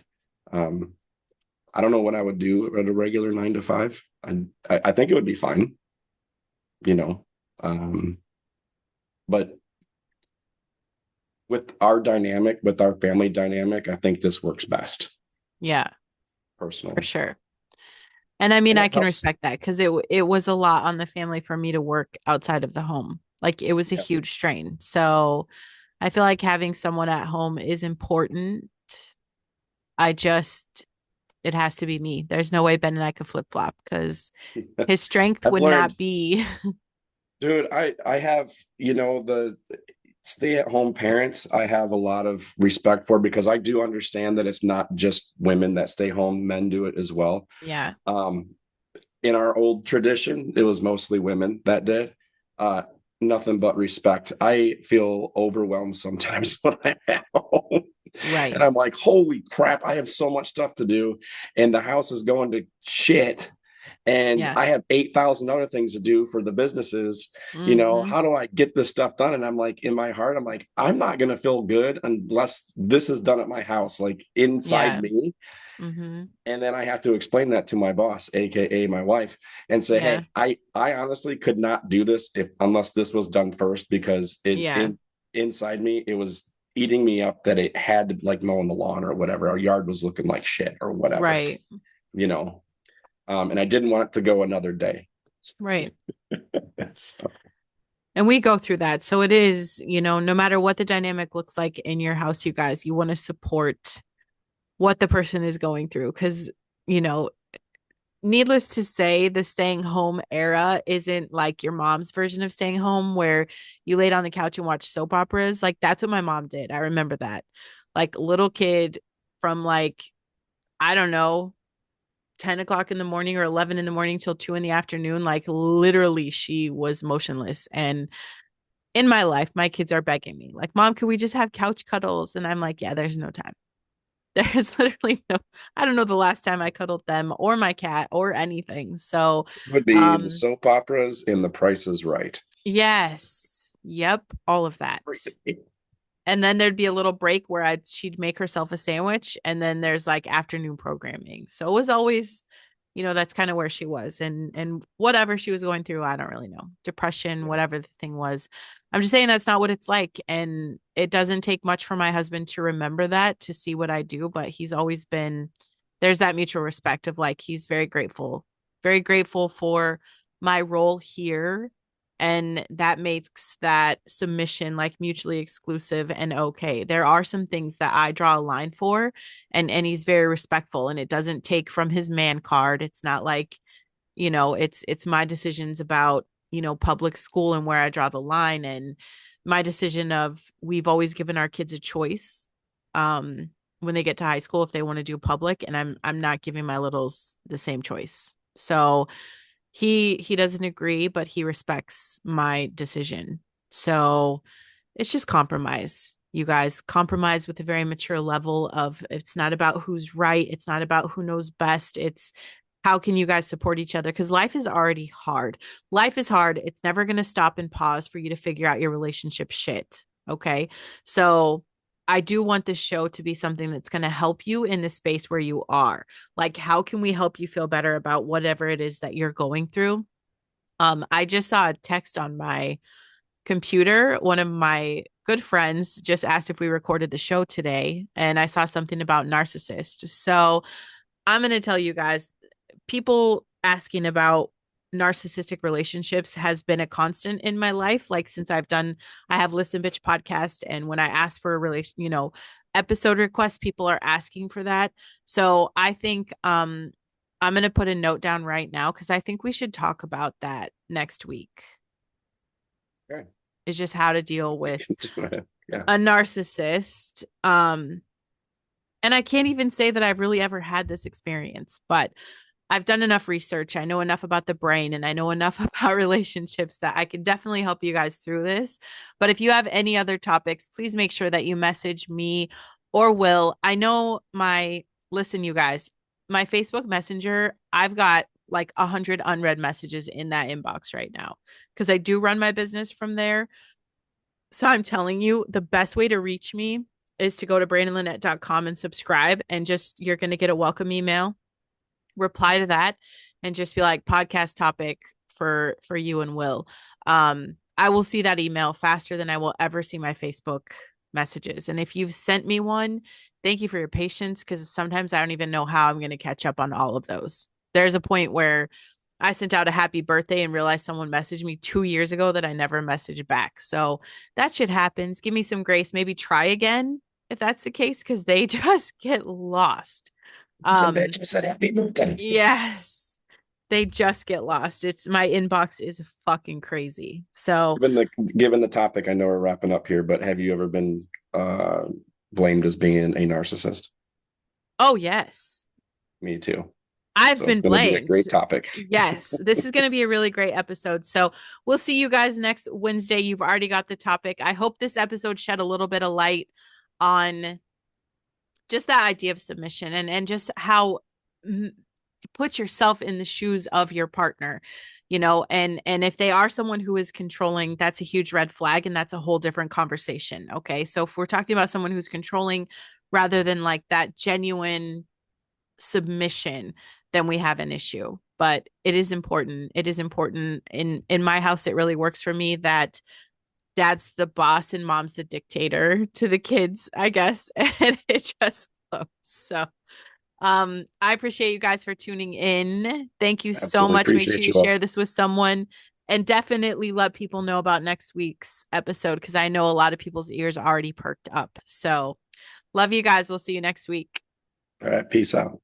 Um, I don't know what I would do at a regular 9 to 5. I think it would be fine, you know. Um, but with our family dynamic, I think this works best Yeah. For personally, sure. And I mean, and I it can helps. respect that because it was a lot on the family for me to work outside of the home. Like it was a Yeah. huge strain. So I feel like having someone at home is important. I just it has to be me. There's no way Ben and I could flip flop because his strength I've would learned, not be dude. I have, the stay-at-home parents. I have a lot of respect for, because I do understand that it's not just women that stay home; men do it as well. yeah. Um, in our old tradition, it was mostly women that did. Uh, Nothing but respect. I feel overwhelmed sometimes when I'm at home. And Right. I'm like, holy crap, I have so much stuff to do. And the house is going to shit. And Yeah. I have 8,000 other things to do for the businesses. Mm-hmm. How do I get this stuff done? And I'm like, in my heart, I'm like, I'm not going to feel good unless this is done at my house, like inside Yeah. me. Mm-hmm. And then I have to explain that to my boss, aka my wife, and say, Yeah. "Hey, I honestly could not do this if unless this was done first, because Yeah. inside me it was eating me up that it had to, like, mowing the lawn or whatever. Our yard was looking like shit or whatever, Right. you know. And I didn't want it to go another day. Right. So, And we go through that. So it is, no matter what the dynamic looks like in your house, you guys, you want to support what the person is going through. Because, you know, needless to say, the staying home era isn't like your mom's version of staying home where you laid on the couch and watched soap operas. Like that's what my mom did. I remember that. Like little kid from like, I don't know, 10 o'clock in the morning or 11 in the morning till 2 in the afternoon. Like literally, she was motionless. And in my life, my kids are begging me, like, Mom, can we just have couch cuddles? And I'm like, yeah, there's no time. There's literally no, I don't know the last time I cuddled them or my cat or anything. So, it would be the um, soap operas and The Price is Right. yes, Yep, all of that. And then there'd be a little break where she'd make herself a sandwich, and then there's like afternoon programming. So it was always, that's kind of where she was, and whatever she was going through, I don't really know. Depression, whatever the thing was. I'm just saying that's not what it's like, and it doesn't take much for my husband to remember that, to see what I do, but he's always been, there's that mutual respect of like, he's very grateful for my role here, and that makes that submission like mutually exclusive and okay. There are some things that I draw a line for, and he's very respectful, and it doesn't take from his man card. It's not like, it's my decisions about, public school and where I draw the line, and my decision of, we've always given our kids a choice when they get to high school if they want to do public, and I'm not giving my littles the same choice. So he doesn't agree, but he respects my decision. So it's just compromise. You guys, compromise with a very mature level of, it's not about who's right. It's not about who knows best. It's how can you guys support each other? Because life is already hard. Life is hard. It's never going to stop and pause for you to figure out your relationship shit. Okay. So I do want this show to be something that's going to help you in the space where you are. Like, how can we help you feel better about whatever it is that you're going through? I just saw a text on my computer. One of my good friends just asked if we recorded the show today, and I saw something about narcissist. So I'm going to tell you guys, people asking about narcissistic relationships has been a constant in my life. Like, since I have Listen Bitch podcast, and when I ask for a episode requests, people are asking for that. So I think I'm going to put a note down right now, because I think we should talk about that next week. Okay. Is just how to deal with yeah. a narcissist. And I can't even say that I've really ever had this experience, but I've done enough research. I know enough about the brain, and I know enough about relationships that I can definitely help you guys through this. But if you have any other topics, please make sure that you message me or Will. I know listen, you guys, my Facebook Messenger, I've got like 100 unread messages in that inbox right now, because I do run my business from there. So I'm telling you, the best way to reach me is to go to brandonlynette.com and subscribe, and just, you're going to get a welcome email. Reply to that and just be like, podcast topic for you and Will. I will see that email faster than I will ever see my Facebook messages. And if you've sent me one, thank you for your patience, because sometimes I don't even know how I'm going to catch up on all of those. There's a point where I sent out a happy birthday and realized someone messaged me 2 years ago that I never messaged back. So that shit happens. Give me some grace. Maybe try again if that's the case, because they just get lost. Some bitch said happy birthday. Yes, they just get lost. It's, my inbox is fucking crazy. So given the topic, I know we're wrapping up here, but have you ever been blamed as being a narcissist? Oh yes, me too. I've been blamed. Be a great topic. Yes, this is going to be a really great episode. So we'll see you guys next Wednesday. You've already got the topic. I hope this episode shed a little bit of light on just that idea of submission, and just how put yourself in the shoes of your partner, and if they are someone who is controlling, that's a huge red flag, and that's a whole different conversation. Okay. So if we're talking about someone who's controlling rather than like that genuine submission, then we have an issue. But it is important. It is important in my house. It really works for me that dad's the boss and mom's the dictator to the kids, I guess. And it just flows. So I appreciate you guys for tuning in. Thank you so much. Make sure you share this with someone, and definitely let people know about next week's episode, because I know a lot of people's ears are already perked up. So love you guys. We'll see you next week. All right. Peace out.